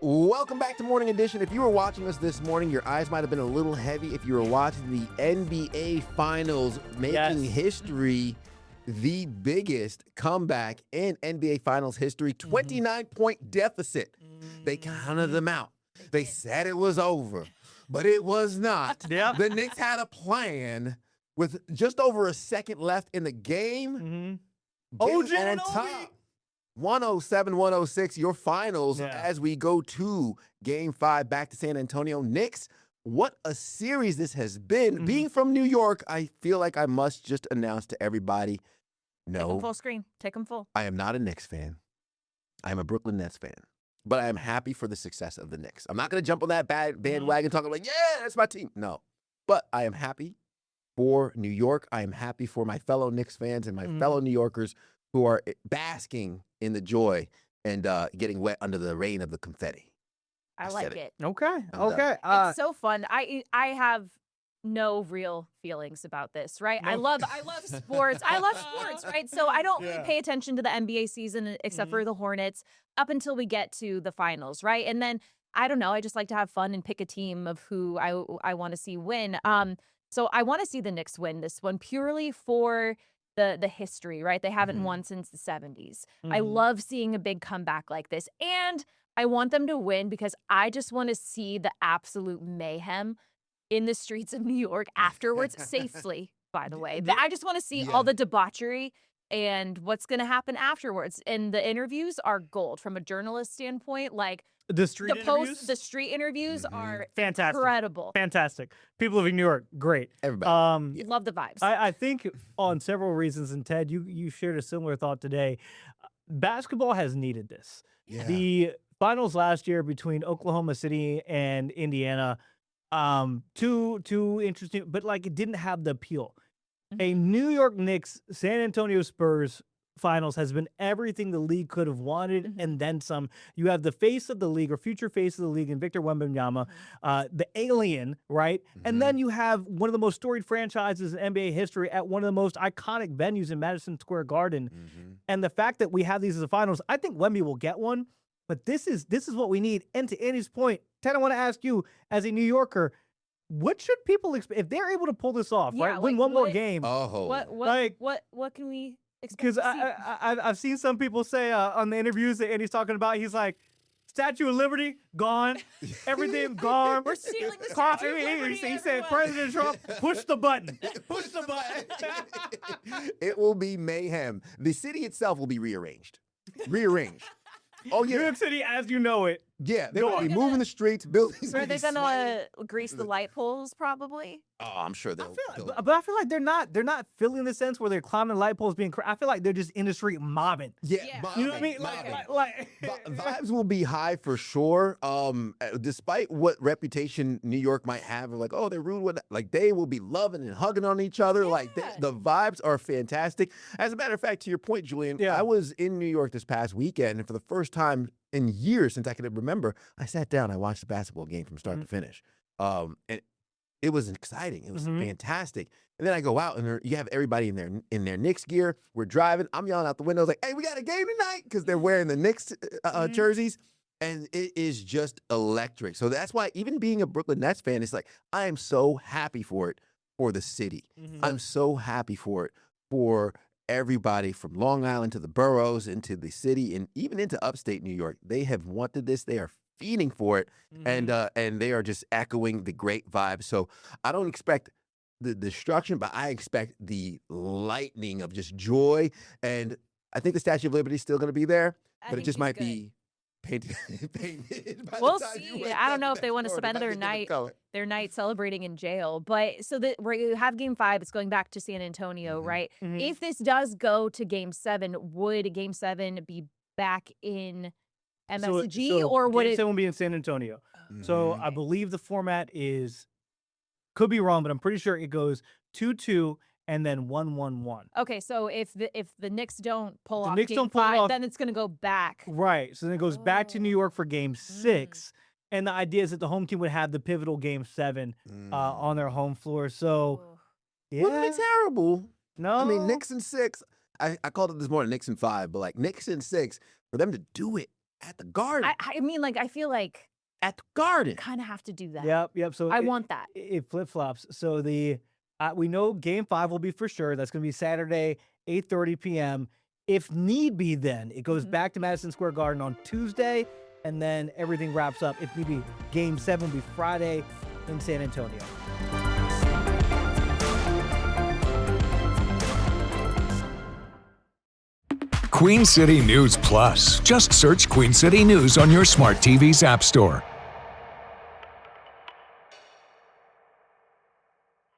Welcome back to Morning Edition. If you were watching us this morning, your eyes might have been a little heavy. If you were watching the NBA Finals, making history, the biggest comeback in NBA Finals history, 29-point deficit. They counted them out. They said it was over, but it was not. The Knicks had a plan with just over a second left in the game. OG on top. 107-106, your finals as we go to Game 5 back to San Antonio. Knicks, what a series this has been. Being from New York, I feel like I must just announce to everybody, no. Take them full screen. Take them full. I am not a Knicks fan. I am a Brooklyn Nets fan. But I am happy for the success of the Knicks. I'm not going to jump on that bandwagon talking like, yeah, that's my team. No. But I am happy for New York. I am happy for my fellow Knicks fans and my fellow New Yorkers who are basking in the joy and getting wet under the rain of the confetti. I like it. Okay. It's so fun. I have no real feelings about this, right? I love sports. I love sports, right? So I don't really pay attention to the NBA season except for the Hornets up until we get to the finals, right? And then I don't know, I just like to have fun and pick a team of who I want to see win. So I want to see the Knicks win this one purely for the history, right? They haven't won since the 70s. I love seeing a big comeback like this. And I want them to win because I just want to see the absolute mayhem in the streets of New York afterwards, safely, by the way. I just want to see all the debauchery and what's going to happen afterwards. And the interviews are gold from a journalist standpoint. Like, the street interviews are fantastic, incredible, fantastic. People living in New York, great. Everybody, love the vibes. I think on several reasons, and Ted, you shared a similar thought today. Basketball has needed this. The finals last year between Oklahoma City and Indiana, too interesting, but like it didn't have the appeal. A New York Knicks, San Antonio Spurs finals has been everything the league could have wanted and then some. You have the face of the league or future face of the league in Victor Wembanyama, the alien, right? And then you have one of the most storied franchises in NBA history at one of the most iconic venues in Madison Square Garden. And the fact that we have these as the finals, I think Wemby will get one, but this is what we need. And to Andy's point, Ted, I want to ask you as a New Yorker, what should people expect if they're able to pull this off, right? Win one more game. What can we because I've seen some people say on the interviews that Andy's talking about, he's like, Statue of Liberty, gone. Everything gone. We're stealing the Coffee. Statue of Liberty He said, President Trump, push the button. Push the button. It will be mayhem. The city itself will be rearranged. Oh, yeah. New York City as you know it. Yeah, they're going to be moving the streets, buildings. Are they going to grease the light poles, probably? Oh, I'm sure they'll. But I feel like they're not feeling the sense where they're climbing light poles I feel like they're just in the street mobbing. Yeah. You know what I mean? Like vibes will be high for sure. Despite what reputation New York might have, of like, oh, they're rude. Like, they will be loving and hugging on each other. Like, the vibes are fantastic. As a matter of fact, to your point, Julian, I was in New York this past weekend, and for the first time in years since I can remember, I sat down, I watched the basketball game from start to finish. And it was exciting. It was fantastic. And then I go out and you have everybody in their Knicks gear. We're driving. I'm yelling out the windows like, hey, we got a game tonight, because they're wearing the Knicks jerseys. And it is just electric. So that's why, even being a Brooklyn Nets fan, it's like, I am so happy for it, for the city. I'm so happy for it, for everybody from Long Island to the boroughs, into the city, and even into upstate New York. They have wanted this. They are feeding for it, and they are just echoing the great vibes. So I don't expect the destruction, but I expect the lightning of just joy. And I think the Statue of Liberty is still going to be there, but it just might be painted. We'll see. I don't know if they want to spend their night celebrating in jail. But so where you have Game 5, it's going back to San Antonio, right? If this does go to Game 7, would Game 7 be back in MSG, or would Game 7 will be in San Antonio? So I believe the format could be wrong, but I'm pretty sure it goes 2-2 and then 1-1-1. Okay, so if the Knicks don't pull off Game 5, then it's going to go back. Right. So then it goes back to New York for Game 6. And the idea is that the home team would have the pivotal Game 7 on their home floor. So, wouldn't be terrible. No. I mean, Knicks in 6. I called it this morning Knicks in 5, but like Knicks in 6, for them to do it at the Garden. I mean, like, I feel like At the Garden. kind of have to do that. Yep. So I want that. It flip flops. So we know Game 5 will be for sure. That's going to be Saturday, 8:30 p.m. If need be, then it goes back to Madison Square Garden on Tuesday, and then everything wraps up. If need be, Game 7 will be Friday in San Antonio. Queen City News Plus. Just search Queen City News on your smart TV's app store.